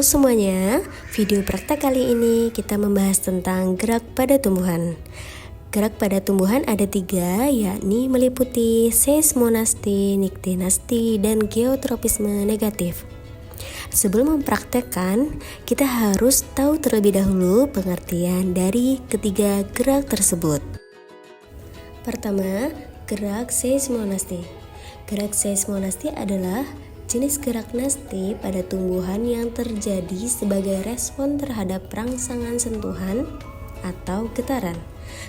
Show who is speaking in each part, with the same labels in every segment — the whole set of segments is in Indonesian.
Speaker 1: Halo semuanya, video praktek kali ini kita membahas tentang gerak pada tumbuhan. Gerak pada tumbuhan ada 3, yakni meliputi seismonasti, niktinasti, dan geotropisme negatif. Sebelum mempraktekkan, kita harus tahu terlebih dahulu pengertian dari ketiga gerak tersebut. Pertama, gerak seismonasti. Gerak seismonasti adalah jenis gerak nasti pada tumbuhan yang terjadi sebagai respon terhadap rangsangan sentuhan atau getaran.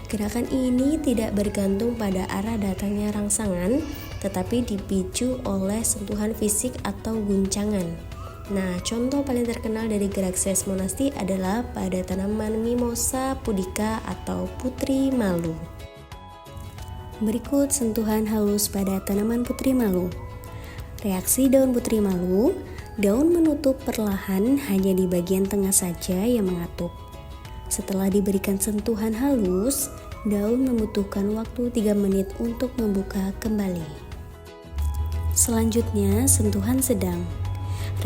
Speaker 1: Gerakan ini tidak bergantung pada arah datangnya rangsangan, tetapi dipicu oleh sentuhan fisik atau guncangan. Nah, contoh paling terkenal dari gerak seismonasti adalah pada tanaman Mimosa pudica atau putri malu. Berikut sentuhan halus pada tanaman putri malu. Reaksi daun putri malu, daun menutup perlahan hanya di bagian tengah saja yang mengatup. Setelah diberikan sentuhan halus, daun membutuhkan waktu 3 menit untuk membuka kembali. Selanjutnya, sentuhan sedang.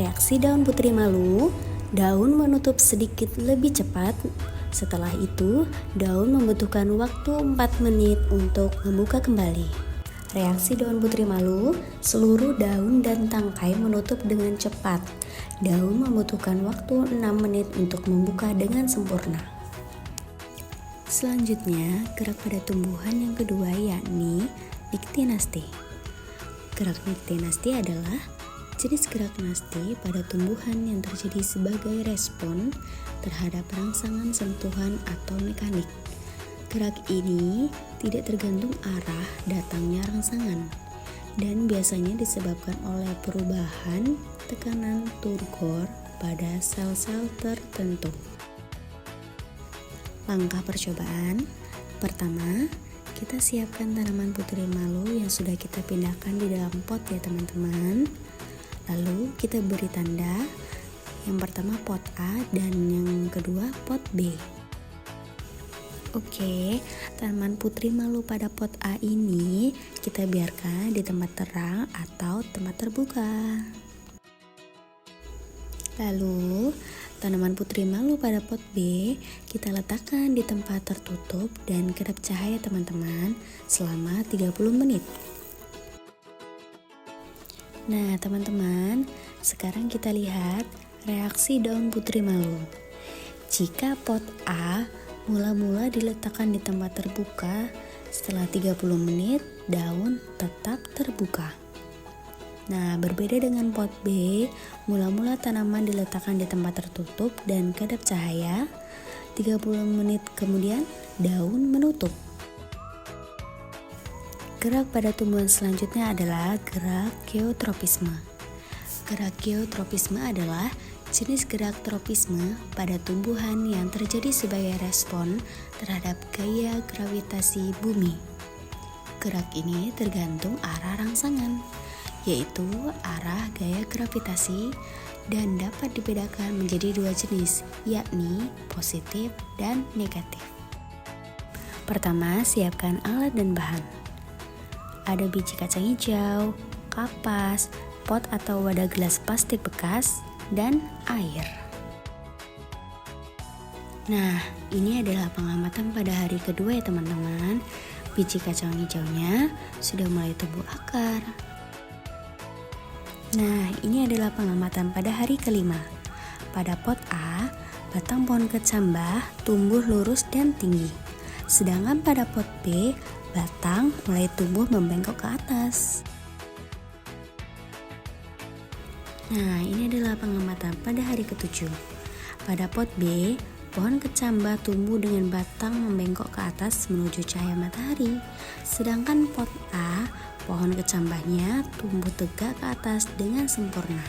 Speaker 1: Reaksi daun putri malu, daun menutup sedikit lebih cepat. Setelah itu, daun membutuhkan waktu 4 menit untuk membuka kembali. Reaksi daun putri malu, seluruh daun dan tangkai menutup dengan cepat. Daun membutuhkan waktu 6 menit untuk membuka dengan sempurna. Selanjutnya, gerak pada tumbuhan yang kedua yakni niktinasti. Gerak niktinasti adalah jenis gerak nasti pada tumbuhan yang terjadi sebagai respon terhadap rangsangan sentuhan atau mekanik. Gerak ini tidak tergantung arah datangnya rangsangan dan biasanya disebabkan oleh perubahan tekanan turgor pada sel-sel tertentu. Langkah percobaan. Pertama, kita siapkan tanaman putri malu yang sudah kita pindahkan di dalam pot ya teman-teman. Lalu kita beri tanda. Yang pertama pot A dan yang kedua pot B. Oke, tanaman putri malu pada pot A ini kita biarkan di tempat terang atau tempat terbuka. Lalu, tanaman putri malu pada pot B kita letakkan di tempat tertutup dan kedap cahaya teman-teman selama 30 menit. Nah, teman-teman, sekarang kita lihat reaksi daun putri malu. Jika pot A mula-mula diletakkan di tempat terbuka, setelah 30 menit daun tetap terbuka. Nah, berbeda dengan pot B, mula-mula tanaman diletakkan di tempat tertutup dan kedap cahaya, 30 menit kemudian daun menutup. Gerak pada tumbuhan selanjutnya adalah gerak geotropisme. Gerak geotropisme adalah jenis gerak tropisme pada tumbuhan yang terjadi sebagai respon terhadap gaya gravitasi bumi. Gerak ini tergantung arah rangsangan, yaitu arah gaya gravitasi, dan dapat dibedakan menjadi 2 jenis, yakni positif dan negatif. Pertama, siapkan alat dan bahan. Ada biji kacang hijau, kapas, pot atau wadah gelas plastik bekas, dan air. Nah, ini adalah pengamatan pada hari kedua ya teman-teman. Biji kacang hijaunya sudah mulai tumbuh akar. Nah, ini adalah pengamatan pada hari kelima. Pada pot A, batang pohon kecambah tumbuh lurus dan tinggi. Sedangkan pada pot B, batang mulai tumbuh membengkok ke atas. Nah, ini adalah pengamatan pada hari ke-7. Pada pot B, pohon kecambah tumbuh dengan batang membengkok ke atas menuju cahaya matahari. Sedangkan pot A, pohon kecambahnya tumbuh tegak ke atas dengan sempurna.